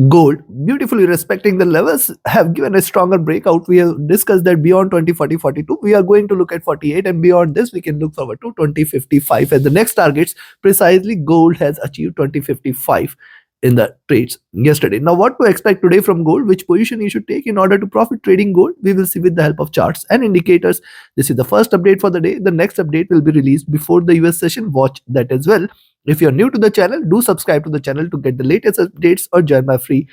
Gold, beautifully respecting the levels, have given a stronger breakout. We have discussed that beyond 20, 40, 42, we are going to look at 48, and beyond this, we can look forward to 2055 as the next targets. Precisely, gold has achieved 2055 in the trades yesterday. Now, what to expect today from gold? Which position you should take in order to profit trading gold? We will see with the help of charts and indicators. This is the first update for the day. The next update will be released before the US session. Watch that as well. If you're new to the channel, do subscribe to the channel to get the latest updates, or join my free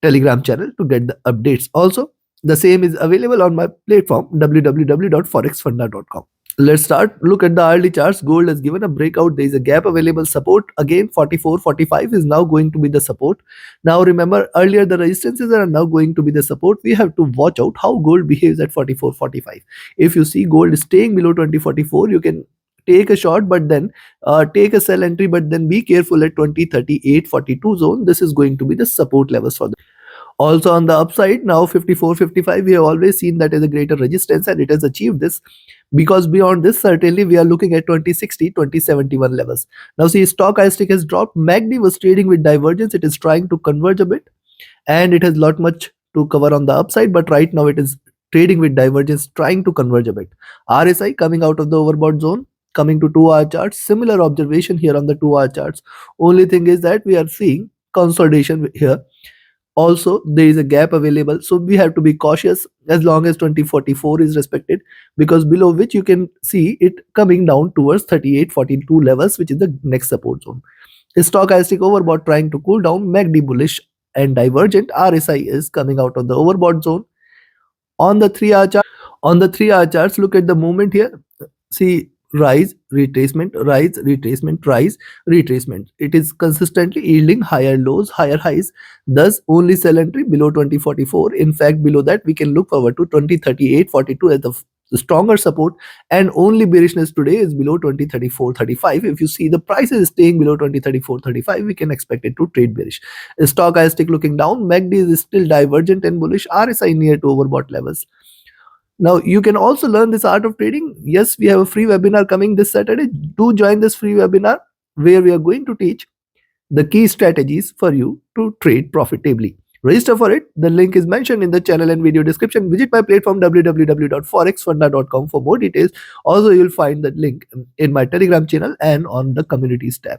Telegram channel to get the updates. Also, the same is available on my platform www.forexfunda.com. Let's start. Look at the hourly charts. Gold has given a breakout. There is a gap available. Support again 44, 45 is now going to be the support. Now remember, earlier the resistances are now going to be the support. We have to watch out how gold behaves at 44, 45. If you see gold staying below 2044, you can take a short, but then take a sell entry, but then be careful at 20, 38, 42 zone. This is going to be the support levels for them. Also on the upside, now 54, 55, we have always seen that as a greater resistance, and it has achieved this, because beyond this, certainly we are looking at 2060, 2071 levels. Now see, stochastic has dropped. MACD was trading with divergence. It is trying to converge a bit, and it has lot much to cover on the upside, but right now it is trading with divergence, trying to converge a bit. RSI coming out of the overbought zone, coming to 2-hour charts. Similar observation here on the 2-hour charts. Only thing is that we are seeing consolidation here. Also, there is a gap available, so we have to be cautious as long as 2044 is respected, because below which you can see it coming down towards 38, 42 levels, which is the next support zone. Stochastic overbought trying to cool down. MACD bullish and divergent. RSI is coming out of the overbought zone. On the 3-hour charts, look at the movement here. See, rise, retracement, rise, retracement, rise, retracement. It is consistently yielding higher lows, higher highs. Thus, only sell entry below 2044. In fact, below that, we can look forward to 2038, 42 as the stronger support, and only bearishness today is below 2034, 35. If you see the price is staying below 2034, 35, we can expect it to trade bearish. Stochastic looking down. MACD is still divergent and bullish. RSI near to overbought levels. Now, you can also learn this art of trading. Yes, we have a free webinar coming this Saturday. Do join this free webinar, where we are going to teach the key strategies for you to trade profitably. Register for it. The link is mentioned in the channel and video description. Visit my platform www.forexfunda.com for more details. Also, you'll find the link in my Telegram channel and on the communities tab.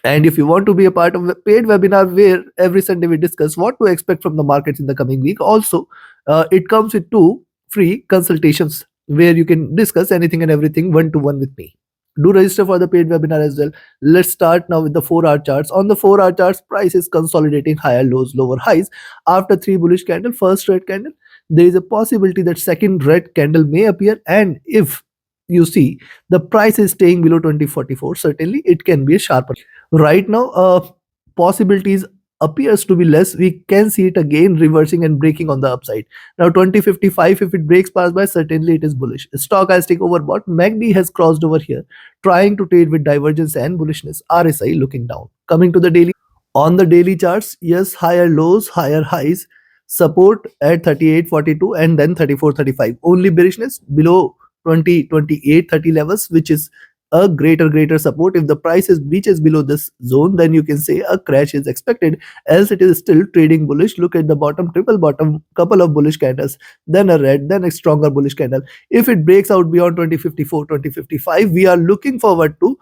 And if you want to be a part of a paid webinar where every Sunday we discuss what to expect from the markets in the coming week, also it comes with 2 free consultations where you can discuss anything and everything one-to-one with me. Do register for the paid webinar as well. Let's start now with the 4-hour charts. On the 4-hour charts, price is consolidating higher lows, lower highs. After 3 bullish candle, first red candle, there is a possibility that second red candle may appear, and if you see the price is staying below 2044, certainly it can be a sharper. Right now, possibilities appears to be less. We can see it again reversing and breaking on the upside. Now 2055, if it breaks past by, certainly it is bullish. Stochastic overbought. MACD has crossed over here, trying to trade with divergence and bullishness. RSI looking down. Coming to the daily. On the daily charts, yes, higher lows, higher highs. Support at 38.42 and then 34.35. Only bearishness below 28.30 levels, which is a greater support. If the price is breaches below this zone, then you can say a crash is expected, else it is still trading bullish. Look at the bottom, triple bottom, couple of bullish candles, then a red, then a stronger bullish candle. If it breaks out beyond 2054, 2055, we are looking forward to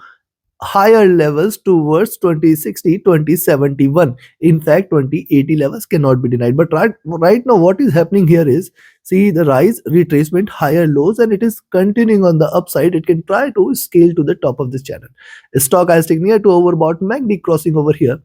higher levels towards 2060, 2071. In fact, 2080 levels cannot be denied. But right now, what is happening here is, see the rise, retracement, higher lows, and it is continuing on the upside. It can try to scale to the top of this channel. Stochastic near to overbought. MACD crossing over here.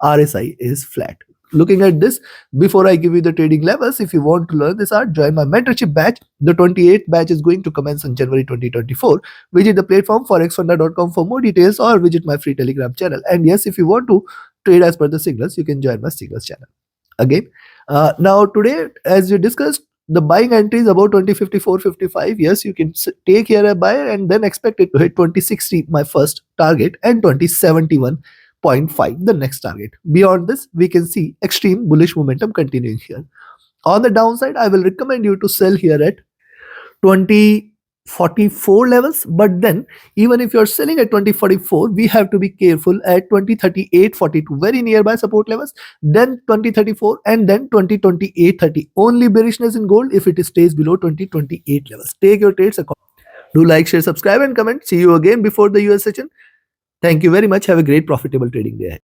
RSI is flat. Looking at this, before I give you the trading levels, if you want to learn this art, join my mentorship batch. The 28th batch is going to commence on January 2024. Visit the platform forexfunda.com for more details, or visit my free Telegram channel. And yes, if you want to trade as per the signals, you can join my signals channel. Again, now today, as we discussed, the buying entry is about 2054-55. Yes, you can take here a buy and then expect it to hit 2060, my first target, and 2071.5, the next target. Beyond this, we can see extreme bullish momentum continuing here. On the downside, I will recommend you to sell here at 20 44 levels, but then even if you're selling at 2044, we have to be careful at 2038.42, very nearby support levels, then 2034, and then 2028.30. Only bearishness in gold if it stays below 2028 levels. Take your trades accordingly. Do like, share, subscribe, and comment. See you again before the US session. Thank you very much. Have a great profitable trading day.